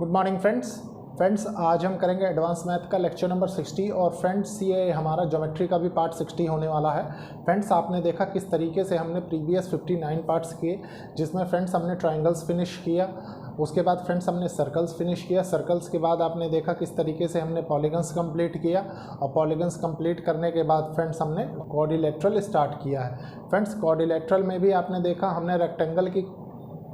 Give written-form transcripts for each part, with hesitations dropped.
Good morning friends आज हम करेंगे एडवांस मैथ का लेक्चर नंबर 60 और फ्रेंड्स ये हमारा ज्योमेट्री का भी पार्ट 60 होने वाला है। फ्रेंड्स आपने देखा किस तरीके से हमने प्रीवियस 59 पार्ट्स किए, जिसमें फ्रेंड्स हमने ट्रायंगल्स फिनिश किया, उसके बाद फ्रेंड्स हमने सर्कल्स फिनिश किया, सर्कल्स के बाद आपने देखा किस तरीके से हमने पॉलीगन्स कंप्लीट किया और पॉलीगन्स कंप्लीट करने के बाद फ्रेंड्स हमने क्वाड्रिलेटरल स्टार्ट किया है। फ्रेंड्स क्वाड्रिलेटरल में भी आपने देखा हमने रेक्टेंगल की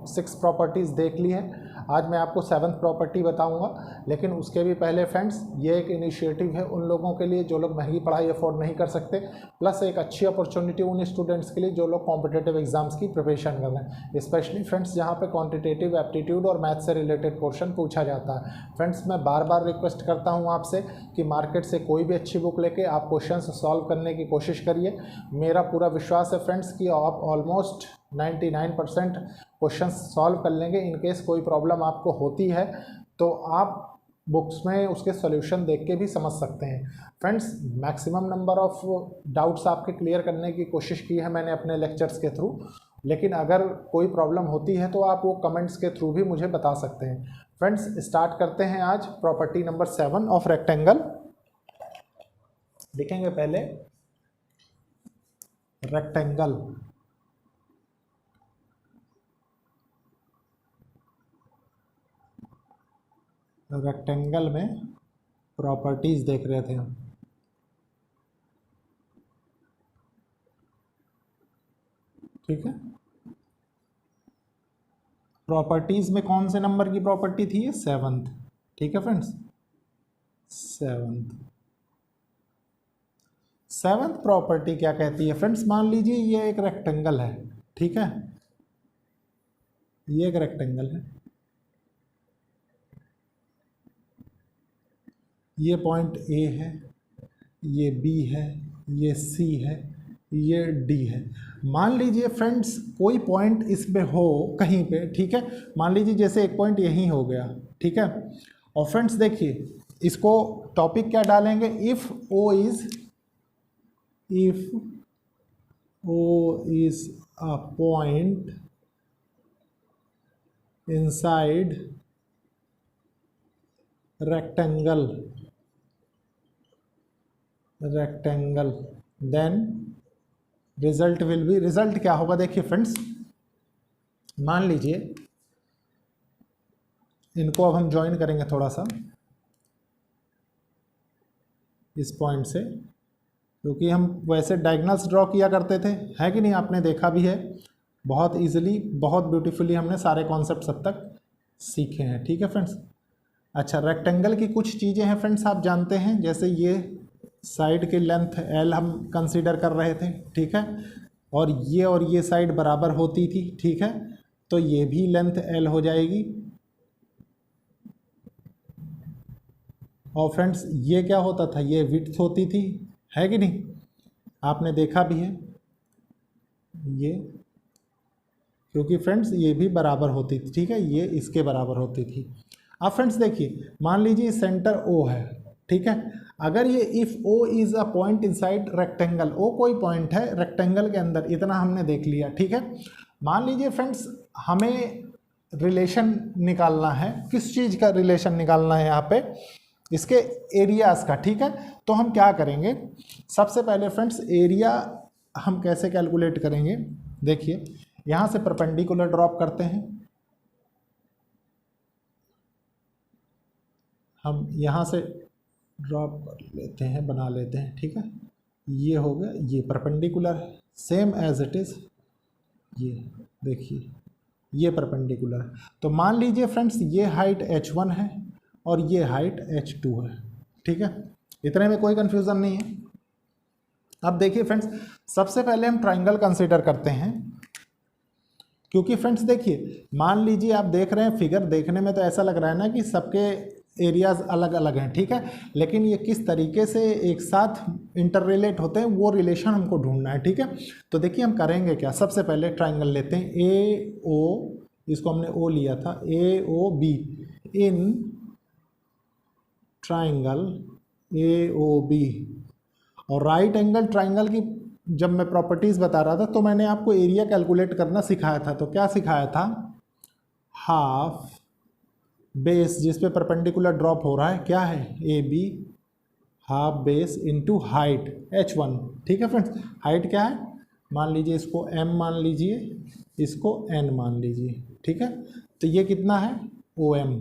6 प्रॉपर्टीज़ देख ली हैं। आज मैं आपको 7th प्रॉपर्टी बताऊंगा, लेकिन उसके भी पहले फ्रेंड्स ये एक इनिशिएटिव है उन लोगों के लिए जो लोग महंगी पढ़ाई अफोर्ड नहीं कर सकते, प्लस एक अच्छी अपॉर्चुनिटी उन स्टूडेंट्स के लिए जो लोग कॉम्पिटिटिव एग्जाम्स की प्रिपरेशन कर रहे हैं, स्पेशली फ्रेंड्स जहाँ पे क्वांटिटेटिव एप्टीट्यूड और मैथ से रिलेटेड पोर्शन पूछा जाता है। फ्रेंड्स मैं बार बार रिक्वेस्ट करता हूँ आपसे कि मार्केट से कोई भी अच्छी बुक लेके आप क्वेश्चन सॉल्व करने की कोशिश करिए। मेरा पूरा विश्वास है फ्रेंड्स कि आप ऑलमोस्ट 99% क्वेश्चन सॉल्व कर लेंगे। इन केस कोई प्रॉब्लम आपको होती है तो आप बुक्स में उसके सॉल्यूशन देख के भी समझ सकते हैं। Friends maximum number of doubts आपके क्लियर करने की कोशिश की है मैंने अपने लेक्चर्स के थ्रू, लेकिन अगर कोई प्रॉब्लम होती है तो आप वो कमेंट्स के थ्रू भी मुझे बता सकते हैं। फ्रेंड्स स्टार्ट करते हैं आज प्रॉपर्टी नंबर 7 ऑफ रेक्टेंगल। देखेंगे पहले रेक्टेंगल। रेक्टेंगल में प्रॉपर्टीज देख रहे थे हम। ठीक है, प्रॉपर्टीज में कौन से नंबर की प्रॉपर्टी थी? ये 7th। ठीक है फ्रेंड्स, 7th प्रॉपर्टी क्या कहती है फ्रेंड्स? मान लीजिए ये एक रेक्टेंगल है। ठीक है, ये एक रेक्टेंगल है, ये पॉइंट ए है, ये बी है, ये सी है, ये डी है। मान लीजिए फ्रेंड्स कोई पॉइंट इसमें हो कहीं पे। ठीक है, मान लीजिए जैसे एक पॉइंट यहीं हो गया। ठीक है, और फ्रेंड्स देखिए इसको टॉपिक क्या डालेंगे? If O is a point inside rectangle then result will be. Result क्या होगा? देखिए फ्रेंड्स मान लीजिए इनको अब हम ज्वाइन करेंगे थोड़ा सा इस पॉइंट से, क्योंकि हम वैसे डायगोनल्स ड्रॉ किया करते थे, है कि नहीं? आपने देखा भी है, बहुत इजीली बहुत ब्यूटीफुली हमने सारे कॉन्सेप्ट अब तक सीखे हैं। ठीक है फ्रेंड्स, अच्छा रेक्टेंगल की कुछ चीज़ें हैं फ्रेंड्स आप जानते हैं, जैसे ये साइड की लेंथ L हम कंसीडर कर रहे थे। ठीक है, और ये साइड बराबर होती थी। ठीक है, तो ये भी लेंथ L हो जाएगी। और फ्रेंड्स ये क्या होता था? ये विड्थ होती थी, है कि नहीं? आपने देखा भी है ये, क्योंकि फ्रेंड्स ये भी बराबर होती थी। ठीक है, ये इसके बराबर होती थी। अब फ्रेंड्स देखिए मान लीजिए सेंटर O है। ठीक है, अगर ये if O is a point inside rectangle, O कोई पॉइंट है रेक्टेंगल के अंदर, इतना हमने देख लिया। ठीक है, मान लीजिए फ्रेंड्स हमें रिलेशन निकालना है। किस चीज़ का रिलेशन निकालना है यहाँ पे? इसके एरियाज़ का। ठीक है, तो हम क्या करेंगे? सबसे पहले फ्रेंड्स एरिया हम कैसे कैलकुलेट करेंगे? देखिए यहाँ से परपेंडिकुलर ड्रॉप करते हैं हम, यहाँ से ड्रॉप कर लेते हैं, बना लेते हैं। ठीक है, ये हो गया, ये परपेंडिकुलर है सेम एज इट इज़। ये देखिए ये परपेंडिकुलर है। तो मान लीजिए फ्रेंड्स ये हाइट h1 है और ये हाइट h2 है। ठीक है, इतने में कोई कन्फ्यूज़न नहीं है। अब देखिए फ्रेंड्स सबसे पहले हम ट्राइंगल कंसीडर करते हैं, क्योंकि फ्रेंड्स देखिए मान लीजिए आप देख रहे हैं फिगर, देखने में तो ऐसा लग रहा है ना कि सबके एरियाज अलग अलग हैं। ठीक है, लेकिन ये किस तरीके से एक साथ इंटर रिलेट होते हैं वो रिलेशन हमको ढूंढना है। ठीक है, तो देखिए हम करेंगे क्या? सबसे पहले ट्राइंगल लेते हैं AO, इसको हमने O लिया था, AOB। इन ट्राइंगल AOB और राइट एंगल ट्राइंगल की जब मैं प्रॉपर्टीज़ बता रहा था तो मैंने आपको एरिया कैलकुलेट करना सिखाया था। तो क्या सिखाया था? हाफ बेस जिस पे परपेंडिकुलर ड्रॉप हो रहा है क्या है, A B half base into height H1। ठीक है फ्रेंड्स, हाइट क्या है, मान लीजिए इसको m मान लीजिए, इसको n मान लीजिए। ठीक है, तो ये कितना है OM,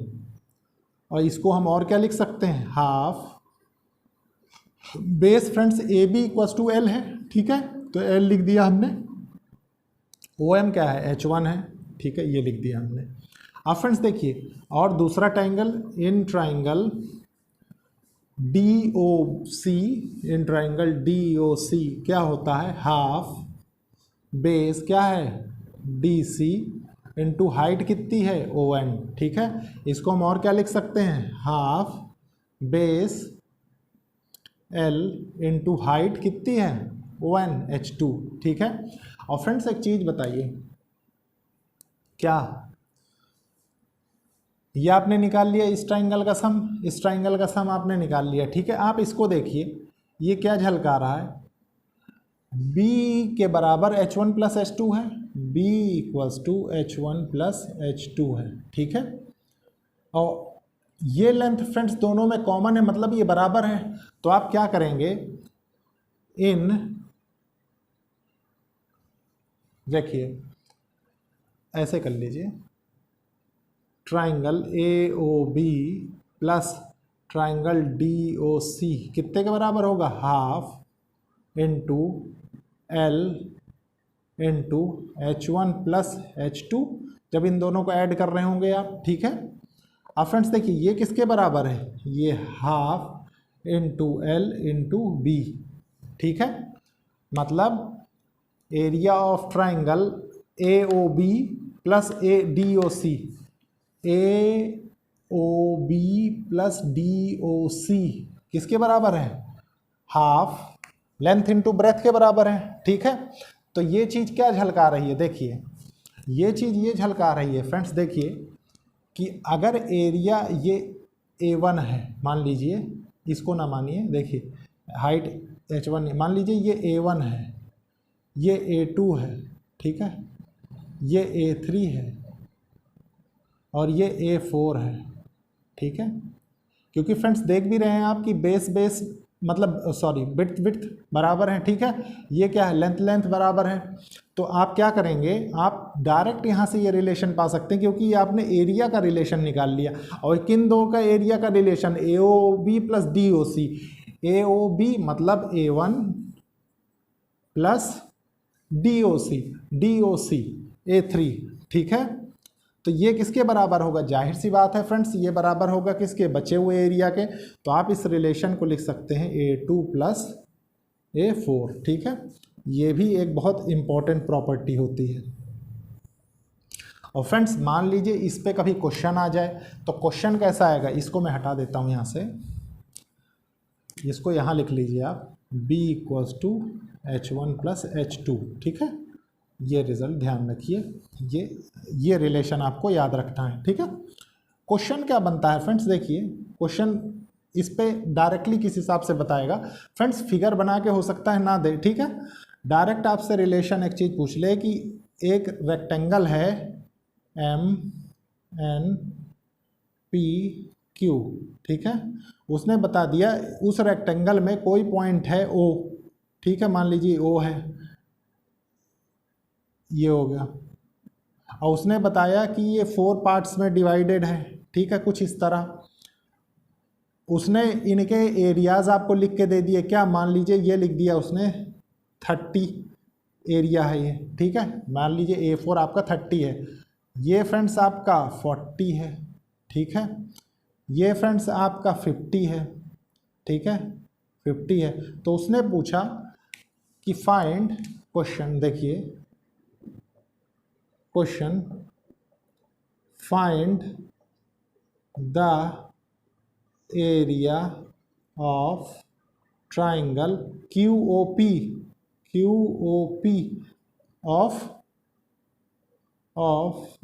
और इसको हम और क्या लिख सकते हैं, half base friends A B equals to L है। ठीक है, तो एल लिख दिया हमने, OM क्या है H1 है। ठीक है, ये लिख दिया हमने। अब फ्रेंड्स देखिए, और दूसरा triangle, in triangle DOC, in triangle DOC क्या होता है, हाफ बेस क्या है DC इंटू हाइट कितनी है ON। ठीक है, इसको हम और क्या लिख सकते हैं, half base L into height कितनी है ON H2। ठीक है, और फ्रेंड्स एक चीज़ बताइए, क्या ये आपने निकाल लिया इस ट्राइंगल का सम, इस ट्राइंगल का सम आपने निकाल लिया। ठीक है, आप इसको देखिए, ये क्या झलका रहा है, B के बराबर H1 प्लस H2 है, B equals to H1 plus H2 है। ठीक है, और ये लेंथ फ्रेंड्स दोनों में कॉमन है, मतलब ये बराबर है। तो आप क्या करेंगे, इन देखिए ऐसे कर लीजिए, triangle AOB plus triangle DOC कितने के बराबर होगा, half into L into H1 plus H2, जब इन दोनों को ऐड कर रहे होंगे आप। ठीक है, अब फ्रेंड्स देखिए ये किसके बराबर है, ये half into L into B। ठीक है, मतलब area of triangle AOB plus DOC, AOB plus DOC किसके बराबर है, हाफ लेंथ इंटू ब्रेथ के बराबर है। ठीक है, तो ये चीज़ क्या झलका रही है, देखिए ये चीज़ ये झलका रही है फ्रेंड्स, देखिए कि अगर एरिया ये A1 है, मान लीजिए, इसको ना मानिए, देखिए हाइट H1 मान लीजिए, ये A1 है, ये A2 है। ठीक है, ये A3 है और ये A4 है। ठीक है, क्योंकि फ्रेंड्स देख भी रहे हैं आप कि बेस बेस मतलब सॉरी विड्थ विड्थ बराबर है। ठीक है, ये क्या है, लेंथ लेंथ बराबर है। तो आप क्या करेंगे, आप डायरेक्ट यहाँ से ये रिलेशन पा सकते हैं, क्योंकि ये आपने एरिया का रिलेशन निकाल लिया। और किन दो का एरिया का relation, AOB plus DOC, AOB मतलब A1 प्लस DOC A3। ठीक है, तो ये किसके बराबर होगा, जाहिर सी बात है फ्रेंड्स, ये बराबर होगा किसके, बचे हुए एरिया के। तो आप इस रिलेशन को लिख सकते हैं A2 प्लस A4। ठीक है, ये भी एक बहुत इंपॉर्टेंट प्रॉपर्टी होती है। और फ्रेंड्स मान लीजिए इस पे कभी क्वेश्चन आ जाए, तो क्वेश्चन कैसा आएगा, इसको मैं हटा देता हूँ यहाँ से, इसको यहाँ लिख लीजिए आप, B equals to H1 plus H2। ठीक है, ये रिजल्ट ध्यान रखिए, ये रिलेशन आपको याद रखना है। ठीक है, क्वेश्चन क्या बनता है फ्रेंड्स, देखिए क्वेश्चन इस पे डायरेक्टली किस हिसाब से बताएगा फ्रेंड्स, फिगर बना के हो सकता है ना दे। ठीक है, डायरेक्ट आपसे रिलेशन एक चीज़ पूछ ले कि एक रेक्टेंगल है MNPQ। ठीक है, उसने बता दिया उस रेक्टेंगल में कोई पॉइंट है O। ठीक है, मान लीजिए O है, ये हो गया, और उसने बताया कि ये 4 पार्ट्स में डिवाइडेड है। ठीक है, कुछ इस तरह उसने इनके एरियाज आपको लिख के दे दिए, क्या मान लीजिए ये लिख दिया उसने 30 एरिया है ये। ठीक है, मान लीजिए A4 आपका 30 है, ये फ्रेंड्स आपका 40 है। ठीक है, ये फ्रेंड्स आपका 50 है। ठीक है, 50 है। तो उसने पूछा कि फाइंड, क्वेश्चन देखिए, question find the area of triangle QOP of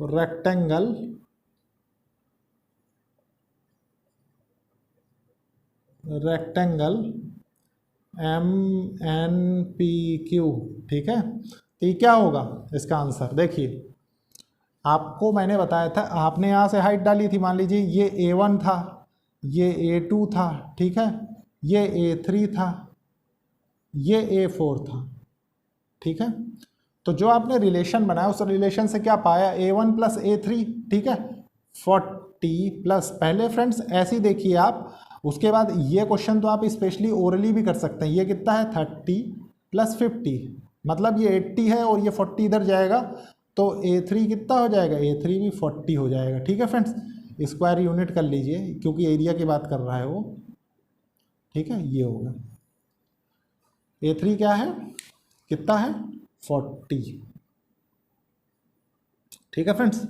rectangle MNPQ। ठीक है, तो ये क्या होगा इसका आंसर, देखिए आपको मैंने बताया था, आपने यहाँ से हाइट डाली थी, मान लीजिए ये A1 था, ये A2 था, ठीक है, ये A3 था, ये A4 था, ठीक है। तो जो आपने रिलेशन बनाया उस रिलेशन से क्या पाया, A1 प्लस A3, ठीक है, 40 प्लस, पहले फ्रेंड्स ऐसे ही देखिए आप, उसके बाद ये क्वेश्चन तो आप स्पेशली ओरली भी कर सकते हैं। ये कितना है, 30 प्लस 50, मतलब ये 80 है और ये 40 इधर जाएगा, तो A3 कितना हो जाएगा, A3 भी 40 हो जाएगा, ठीक है फ्रेंड्स। स्क्वायर यूनिट कर लीजिए क्योंकि एरिया की बात कर रहा है वो, ठीक है, ये होगा A3 क्या है, कितना है, 40, ठीक है फ्रेंड्स।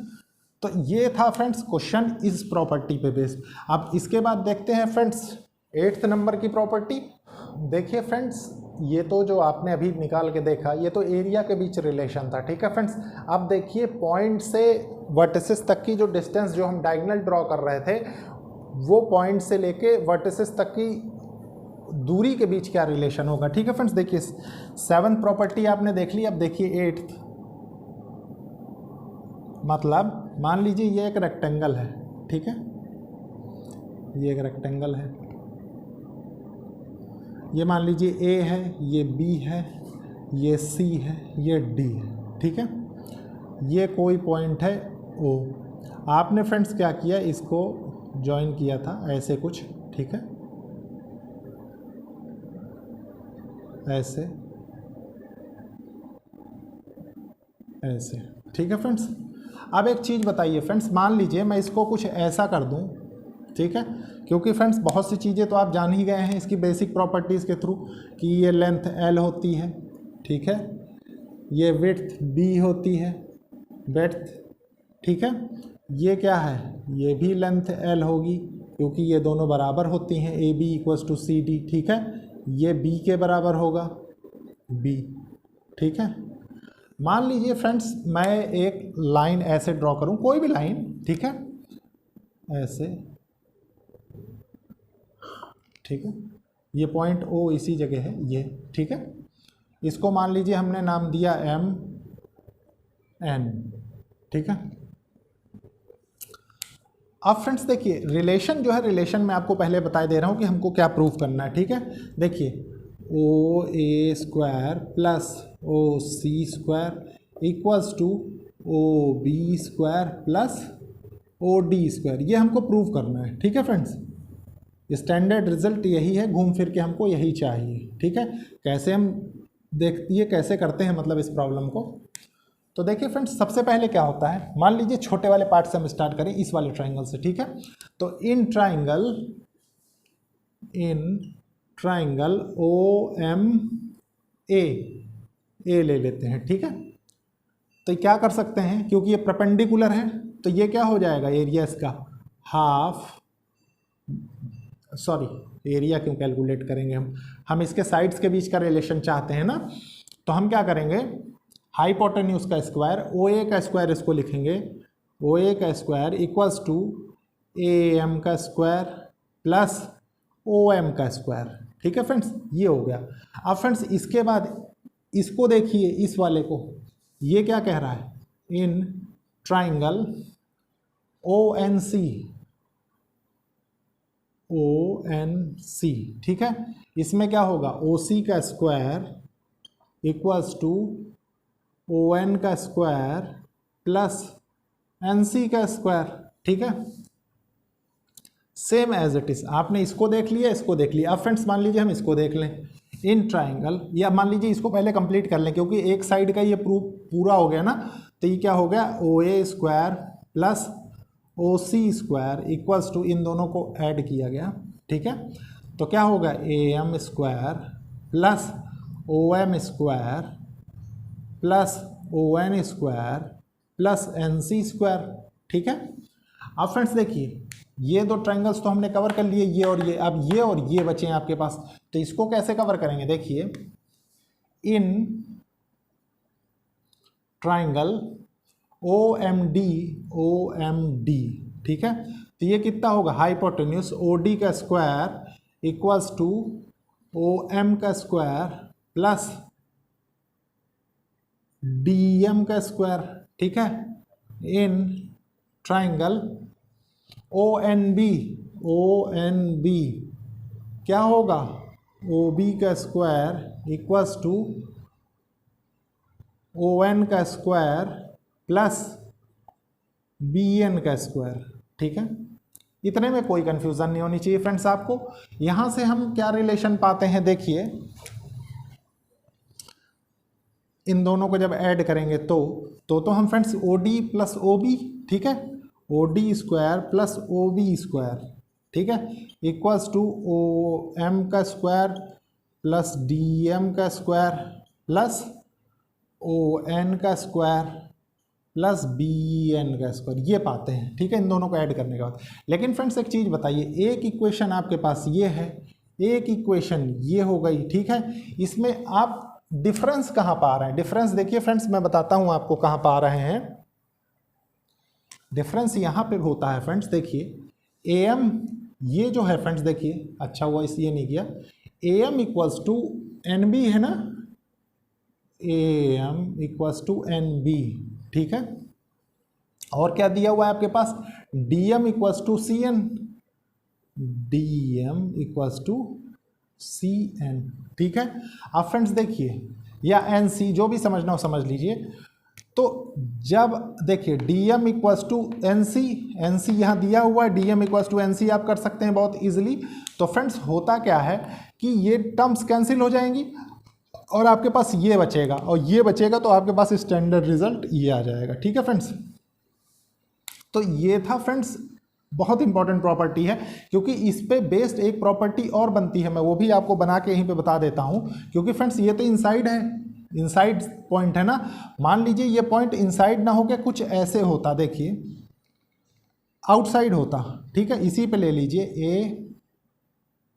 तो ये था फ्रेंड्स क्वेश्चन इस प्रॉपर्टी पे बेस्ड। अब इसके बाद देखते हैं फ्रेंड्स 8th नंबर की प्रॉपर्टी। देखिए फ्रेंड्स, ये तो जो आपने अभी निकाल के देखा ये तो एरिया के बीच रिलेशन था, ठीक है फ्रेंड्स। अब देखिए पॉइंट से वर्टिसेस तक की जो डिस्टेंस जो हम डायगोनल ड्रॉ कर रहे थे, वो पॉइंट से लेके वर्टिसेस तक की दूरी के बीच क्या रिलेशन होगा, ठीक है फ्रेंड्स। देखिए 7th प्रॉपर्टी आपने देख ली, अब देखिए 8th। मतलब मान लीजिए ये एक रेक्टेंगल है, ठीक है, ये एक रेक्टेंगल है, ये मान लीजिए A है, ये B है, ये C है, ये D है, ठीक है। ये कोई पॉइंट है O। आपने फ्रेंड्स क्या किया, इसको ज्वाइन किया था ऐसे कुछ, ठीक है, ऐसे ऐसे, ठीक है फ्रेंड्स। अब एक चीज़ बताइए फ्रेंड्स, मान लीजिए मैं इसको कुछ ऐसा कर दूं, ठीक है, क्योंकि फ्रेंड्स बहुत सी चीज़ें तो आप जान ही गए हैं इसकी बेसिक प्रॉपर्टीज़ के थ्रू कि ये लेंथ L होती है, ठीक है, ये विड्थ B होती है, ब्रेड्थ, ठीक है, ये क्या है, ये भी लेंथ L होगी क्योंकि ये दोनों बराबर होती हैं, AB इक्वल्स टू CD, ठीक है, ये B के बराबर होगा, B, ठीक है। मान लीजिए फ्रेंड्स मैं एक लाइन ऐसे ड्रॉ करूं, कोई भी लाइन, ठीक है, ऐसे, ठीक है, ये पॉइंट O इसी जगह है ये, ठीक है। इसको मान लीजिए हमने नाम दिया MN, ठीक है। अब फ्रेंड्स देखिए रिलेशन जो है, रिलेशन मैं आपको पहले बता दे रहा हूं कि हमको क्या प्रूफ करना है, ठीक है। देखिए OA square plus OC square equals to OB square plus OD square, ये हमको प्रूव करना है, ठीक है फ्रेंड्स। स्टैंडर्ड रिजल्ट यही है, घूम फिर के हमको यही चाहिए, ठीक है। कैसे हम देखिए कैसे करते हैं मतलब इस प्रॉब्लम को। तो देखिए फ्रेंड्स सबसे पहले क्या होता है, मान लीजिए छोटे वाले पार्ट से हम स्टार्ट करें, इस वाले ट्राइंगल से, ठीक है। तो इन ट्राइंगल OMA ले लेते हैं, ठीक है। तो क्या कर सकते हैं, क्योंकि ये परपेंडिकुलर है तो ये क्या हो जाएगा, एरिया इसका हाफ, सॉरी एरिया क्यों कैलकुलेट करेंगे हम इसके साइड्स के बीच का रिलेशन चाहते हैं ना। तो हम क्या करेंगे, हाइपोटेन्यूज का स्क्वायर, OA का स्क्वायर इसको लिखेंगे, OA का स्क्वायर इक्वल्स टू AM का स्क्वायर प्लस OM का स्क्वायर, ठीक है फ्रेंड्स, ये हो गया। अब फ्रेंड्स इसके बाद इसको देखिए, इस वाले को, ये क्या कह रहा है, इन ट्राइंगल ONC, ठीक है, इसमें क्या होगा, OC का स्क्वायर इक्वल्स टू ON का स्क्वायर प्लस NC का स्क्वायर, ठीक है, सेम एज इट इज। आपने इसको देख लिया, इसको देख लिया। अब फ्रेंड्स मान लीजिए हम इसको देख लें, इन ट्राइंगल, या मान लीजिए इसको पहले कंप्लीट कर लें क्योंकि एक साइड का ये प्रूफ पूरा हो गया ना। तो ये क्या हो गया, OA square plus OC square equals to, इन दोनों को ऐड किया गया, ठीक है। तो क्या होगा, AM square plus OM square plus ON square plus NC square, ठीक है। अब फ्रेंड्स देखिए ये दो ट्राइंगल्स तो हमने कवर कर लिए, ये और ये, अब ये और ये बचे हैं आपके पास। तो इसको कैसे कवर करेंगे, देखिए इन ट्राइंगल OMD, ठीक है। तो ये कितना होगा, हाइपोटेन्यूज OD का स्क्वायर इक्वल्स टू OM का स्क्वायर प्लस DM का स्क्वायर, ठीक है। In triangle O N B क्या होगा, ओ बी का square equals to O N का स्क्वायर प्लस बी एन का स्क्वायर। ठीक है, इतने में कोई कंफ्यूजन नहीं होनी चाहिए फ्रेंड्स आपको। यहां से हम क्या रिलेशन पाते हैं, देखिए इन दोनों को जब ऐड करेंगे तो हम friends O D plus O B, ठीक है, O D square plus O B square, ठीक है, इक्वल्स टू ओ एम का स्क्वायर प्लस डी एम का स्क्वायर प्लस ओ एन का स्क्वायर प्लस बी एन का स्क्वायर, ये पाते हैं। ठीक है, इन दोनों को ऐड करने के बाद। लेकिन फ्रेंड्स एक चीज़ बताइए, एक इक्वेशन आपके पास ये है, एक इक्वेशन ये हो गई, ठीक है, इसमें आप डिफरेंस कहाँ पा रहे हैं? डिफरेंस देखिए फ्रेंड्स, मैं बताता हूँ आपको कहाँ पा रहे हैं। डिफरेंस यहाँ पे होता है फ्रेंड्स, देखिए ए एम ये जो है फ्रेंड्स, देखिए अच्छा हुआ इसलिए नहीं किया, A M equals to N B है ना, A M equals to N B, ठीक है, और क्या दिया हुआ है आपके पास, D M equals to C N, D M equals to C N, ठीक है। अब फ्रेंड्स देखिए, या एन सी, जो भी समझना हो समझ लीजिए। तो जब देखिए D M equals to N C यहाँ दिया हुआ है, D M equals to N C आप कर सकते हैं बहुत इजीली। तो फ्रेंड्स होता क्या है कि ये टर्म्स कैंसिल हो जाएंगी और आपके पास ये बचेगा, और ये बचेगा तो आपके पास स्टैंडर्ड रिजल्ट ये आ जाएगा। ठीक है फ्रेंड्स, तो ये था फ्रेंड्स, बहुत इंपॉर्टेंट प्रॉपर्टी है, क्योंकि इस पे बेस्ड एक प्रॉपर्टी और बनती है, मैं वो भी आपको बना के यहीं पे बता देता हूँ। क्योंकि फ्रेंड्स ये तो इनसाइड है, इनसाइड पॉइंट है ना, मान लीजिए ये पॉइंट इनसाइड ना होकर कुछ ऐसे होता, देखिए आउटसाइड होता, ठीक है, इसी पे ले लीजिए ए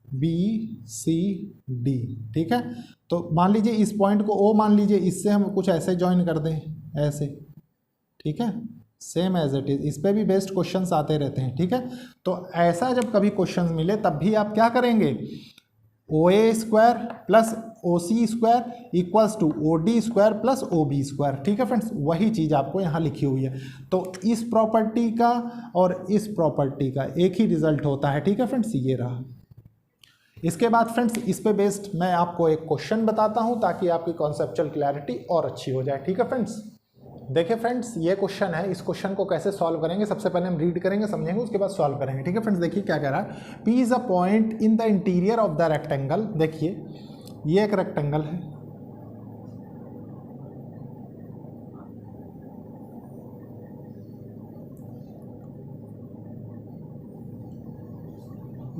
बी सी डी, ठीक है। तो मान लीजिए इस पॉइंट को ओ मान लीजिए, इससे हम कुछ ऐसे ज्वाइन कर दें, ऐसे, ठीक है, सेम एज इट इज। इस पे भी बेस्ड क्वेश्चंस आते रहते हैं, ठीक है। तो ऐसा जब कभी क्वेश्चंस मिले तब भी आप क्या करेंगे, O A square plus O C square equals to O D square plus O B square, ठीक है फ्रेंड्स, वही चीज़ आपको यहाँ लिखी हुई है। तो इस प्रॉपर्टी का और इस प्रॉपर्टी का एक ही रिजल्ट होता है, ठीक है फ्रेंड्स, ये रहा। इसके बाद फ्रेंड्स इस पे बेस्ड मैं आपको एक क्वेश्चन बताता हूँ ताकि आपकी कॉन्सेप्चुअल क्लैरिटी और अच्छी हो जाए। ठीक है फ्रेंड्स, देखिए फ्रेंड्स ये क्वेश्चन है, इस क्वेश्चन को कैसे सॉल्व करेंगे, सबसे पहले हम रीड करेंगे, समझेंगे, उसके बाद सॉल्व करेंगे। ठीक है फ्रेंड्स, देखिए क्या कह रहा है, P is a point in the interior of the rectangle. देखिए ये एक रेक्टेंगल है,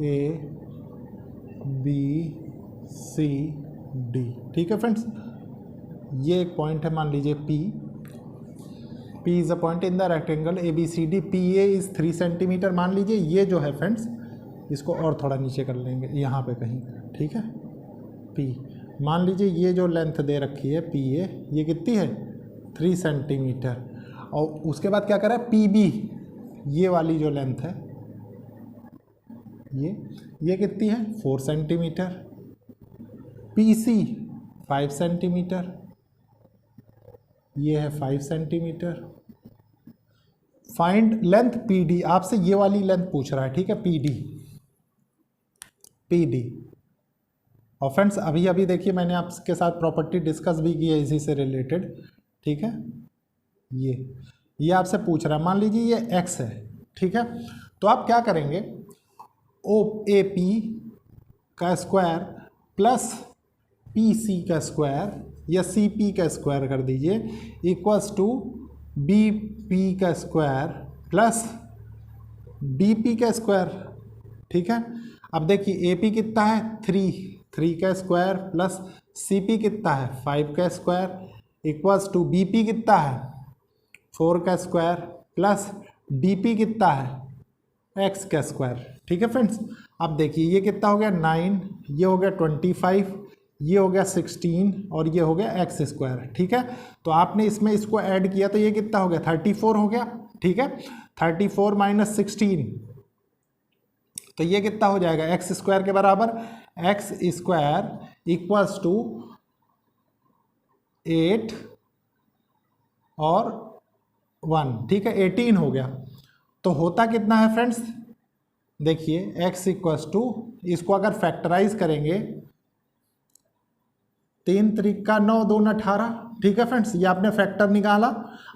ए बी सी डी, ठीक है फ्रेंड्स, ये एक पॉइंट है, मान लीजिए P is a point in the rectangle A B C D, P A is 3 centimetre. मान लीजिए ये जो है फ्रेंड्स, इसको और थोड़ा नीचे कर लेंगे यहाँ पे कहीं, ठीक है, P मान लीजिए ये जो लेंथ दे रखी है पी ए, ये कितनी है 3 सेंटीमीटर। और उसके बाद क्या करा है, पी बी, ये वाली जो लेंथ है ये कितनी है 4 सेंटीमीटर, पी सी 5 सेंटीमीटर, ये है 5 centimetre. Find length P D, आपसे ये वाली लेंथ पूछ रहा है, ठीक है, पी डी। और फ्रेंड्स अभी अभी देखिए मैंने आपके साथ प्रॉपर्टी डिस्कस भी की है इसी से रिलेटेड, ठीक है, ये आपसे पूछ रहा है, मान लीजिए ये एक्स है, ठीक है। तो आप क्या करेंगे, ओ ए पी का स्क्वायर प्लस पी सी का स्क्वायर या सी पी का स्क्वायर कर दीजिए इक्वल्स टू बी पी का स्क्वायर प्लस डी पी का स्क्वायर, ठीक है। अब देखिए ए पी कितना है 3 का स्क्वायर प्लस सी पी कितना है 5 का square equals to B P कितना है 4 का स्क्वायर प्लस डी पी कितना है एक्स का स्क्वायर, ठीक है फ्रेंड्स। अब देखिए ये कितना हो गया 9, ये हो गया 25, ये हो गया 16 और ये हो गया एक्स स्क्वायर, ठीक है। तो आपने इसमें इसको ऐड किया तो ये कितना हो गया 34 हो गया, ठीक है। 34 माइनस 16 तो ये कितना हो जाएगा एक्स स्क्वायर के बराबर, एक्स स्क्वायर इक्वल्स टू 8 और 1, ठीक है, 18 हो गया। तो होता कितना है फ्रेंड्स, देखिए x इक्वल्स टू, इसको अगर फैक्टराइज करेंगे 3 त्रिका 9 दून 18, ठीक है फ्रेंड्स, ये आपने फैक्टर निकाला।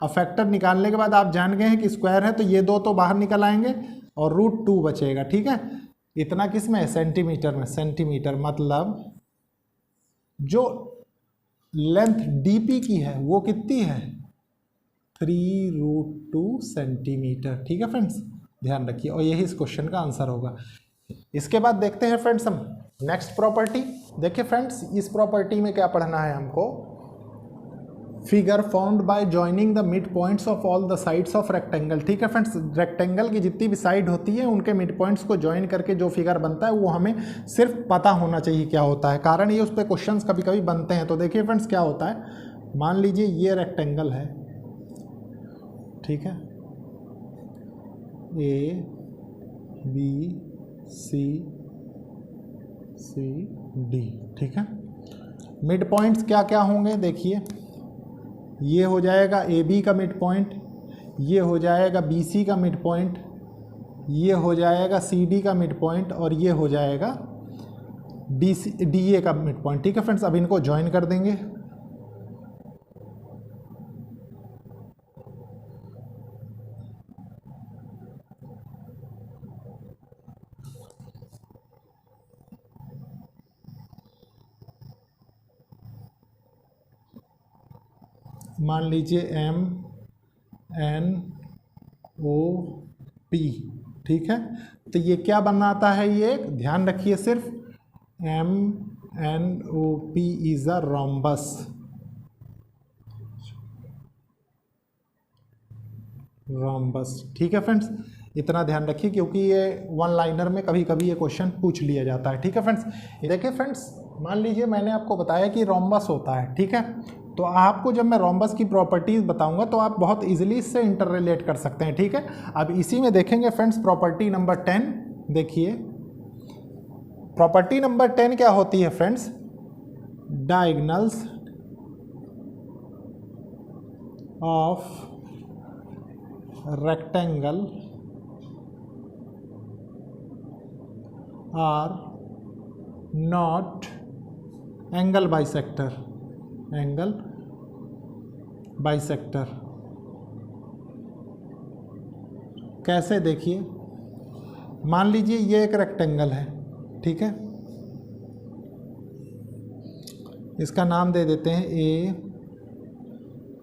अब फैक्टर निकालने के बाद आप जान गए हैं कि स्क्वायर है, तो ये 2 तो बाहर निकल आएंगे और √2 बचेगा, ठीक है। इतना किस में है, सेंटीमीटर में, सेंटीमीटर मतलब जो लेंथ dp की है वो कितनी है, 3√2 सेंटीमीटर, ठीक है फ्रेंड्स, ध्यान रखिए। और यही इस क्वेश्चन का आंसर होगा। इसके बाद देखते हैं फ्रेंड्स हम नेक्स्ट प्रॉपर्टी। देखिए फ्रेंड्स, इस प्रॉपर्टी में क्या पढ़ना है हमको, figure found by joining the mid points of all the sides of rectangle, ठीक है फ्रेंड्स, रेक्टेंगल की जितनी भी साइड होती है उनके मिड पॉइंट्स को ज्वाइन करके जो फिगर बनता है वो हमें सिर्फ पता होना चाहिए क्या होता है, कारण ये उस पर क्वेश्चंस कभी कभी बनते हैं। तो देखिए फ्रेंड्स क्या होता है, मान लीजिए ये रेक्टेंगल है, ठीक है, A B C D, ठीक है। मिड पॉइंट्स क्या क्या होंगे, देखिए ये हो जाएगा AB का मिड पॉइंट, ये हो जाएगा BC का मिड पॉइंट, ये हो जाएगा CD का मिड पॉइंट और ये हो जाएगा DA का मिड पॉइंट, ठीक है फ्रेंड्स। अब इनको ज्वाइन कर देंगे, मान लीजिए MNOP, ठीक है। तो ये क्या बनाता है, ये ध्यान रखिए सिर्फ, MNOP is a rhombus, rhombus, ठीक है फ्रेंड्स, इतना ध्यान रखिए क्योंकि ये वन लाइनर में कभी कभी ये क्वेश्चन पूछ लिया जाता है, ठीक है फ्रेंड्स। देखिए फ्रेंड्स, मान लीजिए मैंने आपको बताया कि रोम्बस होता है, ठीक है, तो आपको जब मैं रोम्बस की प्रॉपर्टीज बताऊंगा तो आप बहुत इजीली इससे इंटर रिलेट कर सकते हैं, ठीक है। अब इसी में देखेंगे फ्रेंड्स प्रॉपर्टी नंबर 10, देखिए प्रॉपर्टी नंबर 10 क्या होती है friends, diagonals of rectangle are not angle bisector, angle bisector. कैसे, देखिए मान लीजिए ये एक रेक्टेंगल है, ठीक है, इसका नाम दे देते हैं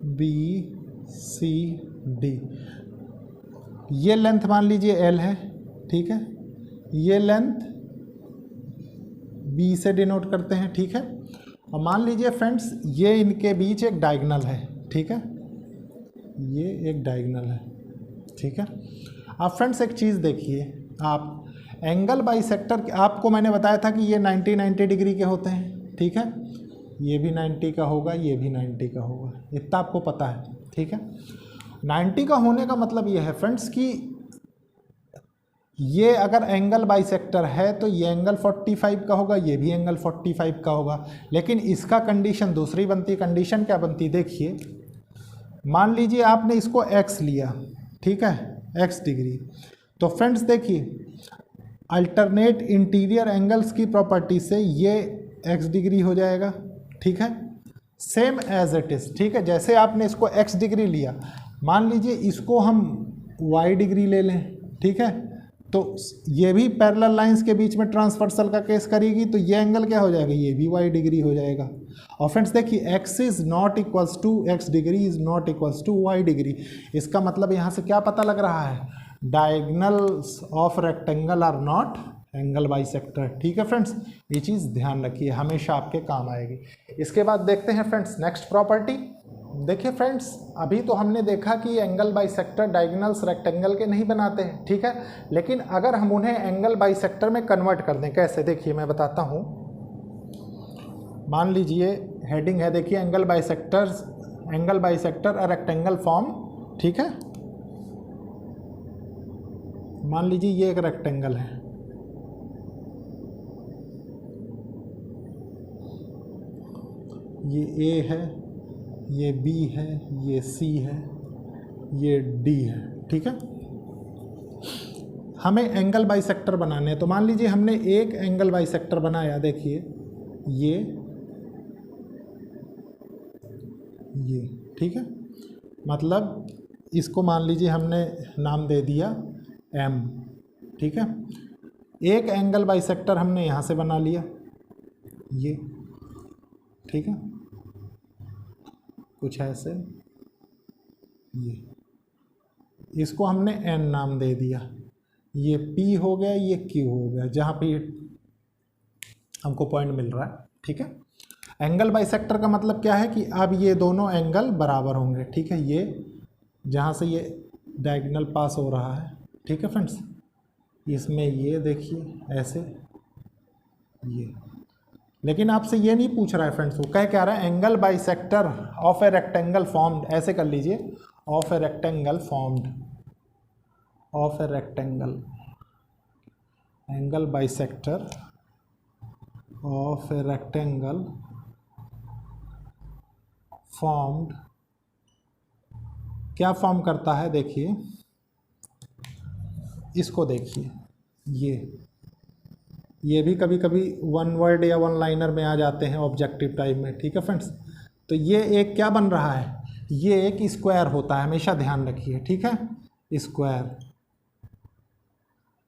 ABCD। ये लेंथ मान लीजिए L है, ठीक है, ये लेंथ B से डिनोट करते हैं, ठीक है। और मान लीजिए फ्रेंड्स ये इनके बीच एक डायगोनल है, ठीक है, ये एक डायगोनल है, ठीक है। अब फ्रेंड्स एक चीज़ देखिए, आप एंगल बाइसेक्टर, आपको मैंने बताया था कि ये 90 डिग्री के होते हैं, ठीक है, ये भी 90 का होगा, ये भी 90 का होगा, इतना आपको पता है, ठीक है। 90 का होने का मतलब ये है फ्रेंड्स कि ये अगर एंगल बाइसेक्टर है तो ये एंगल 45 का होगा, ये भी एंगल 45 का होगा, लेकिन इसका कंडीशन दूसरी बनती। कंडीशन क्या बनती, देखिए मान लीजिए आपने इसको x लिया, ठीक है, x डिग्री, तो फ्रेंड्स देखिए अल्टरनेट इंटीरियर एंगल्स की प्रॉपर्टी से ये x डिग्री हो जाएगा, ठीक है, सेम एज इट इज़, ठीक है। जैसे आपने इसको x डिग्री लिया, मान लीजिए इसको हम y डिग्री ले लें, ठीक है, तो ये भी पैरेलल लाइंस के बीच में ट्रांसवर्सल का केस करेगी, तो ये एंगल क्या हो जाएगा, ये भी y डिग्री हो जाएगा। और फ्रेंड्स देखिए x is not equals to, x degree is not equals to y degree. इसका मतलब यहाँ से क्या पता लग रहा है, diagonals of rectangle are not angle bisector, ठीक है फ्रेंड्स, ये चीज़ ध्यान रखिए, हमेशा आपके काम आएगी। इसके बाद देखते हैं फ्रेंड्स नेक्स्ट प्रॉपर्टी। देखिए फ्रेंड्स, अभी तो हमने देखा कि एंगल बाइसेक्टर डायगोनल्स रेक्टेंगल के नहीं बनाते हैं, ठीक है, लेकिन अगर हम उन्हें एंगल बाइसेक्टर में कन्वर्ट कर दें, कैसे, देखिए मैं बताता हूँ। मान लीजिए हेडिंग है, देखिए angle bisector a rectangle form, ठीक है। मान लीजिए ये एक रेक्टेंगल है, ये A है, ये B है, ये C है, ये डी है, ठीक है। हमें एंगल बाइसेक्टर बनाने हैं, तो मान लीजिए हमने एक एंगल बाइसेक्टर बनाया, देखिए ये, ठीक है। मतलब इसको मान लीजिए हमने नाम दे दिया एम, ठीक है। एक एंगल बाइसेक्टर हमने यहाँ से बना लिया, ये, ठीक है, कुछ ऐसे, ये, इसको हमने एन नाम दे दिया, ये पी हो गया, ये क्यू हो गया, जहाँ पे हमको पॉइंट मिल रहा है, ठीक है। एंगल बाइसेक्टर का मतलब क्या है कि अब ये दोनों एंगल बराबर होंगे, ठीक है। ये जहाँ से ये डायगोनल पास हो रहा है, ठीक है फ्रेंड्स, इसमें ये देखिए ऐसे, ये, लेकिन आपसे ये नहीं पूछ रहा है फ्रेंड्स, वो क्या रहा है, angle bisector of a rectangle formed, ऐसे कर लीजिए, of a rectangle formed, of a rectangle, angle bisector of a rectangle formed, क्या फॉर्म करता है, देखिए इसको देखिए, ये भी कभी कभी वन वर्ड या वन लाइनर में आ जाते हैं ऑब्जेक्टिव टाइप में, ठीक है फ्रेंड्स। तो ये एक क्या बन रहा है, ये एक स्क्वायर होता है, हमेशा ध्यान रखिए, ठीक है, स्क्वायर।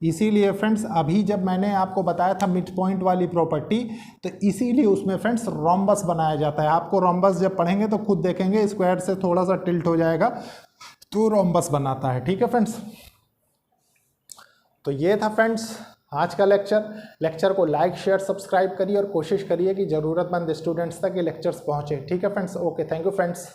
इसीलिए फ्रेंड्स अभी जब मैंने आपको बताया था मिड पॉइंट वाली प्रॉपर्टी, तो इसीलिए उसमें फ्रेंड्स रोम्बस बनाया जाता है। आपको रोम्बस जब पढ़ेंगे तो खुद देखेंगे, स्क्वायर से थोड़ा सा टिल्ट हो जाएगा तो रोम्बस बनाता है, ठीक है फ्रेंड्स। तो ये था फ्रेंड्स आज का लेक्चर को लाइक शेयर सब्सक्राइब करिए और कोशिश करिए कि ज़रूरतमंद स्टूडेंट्स तक ये लेक्चर्स पहुँचे, ठीक है friends. Okay, thank you friends.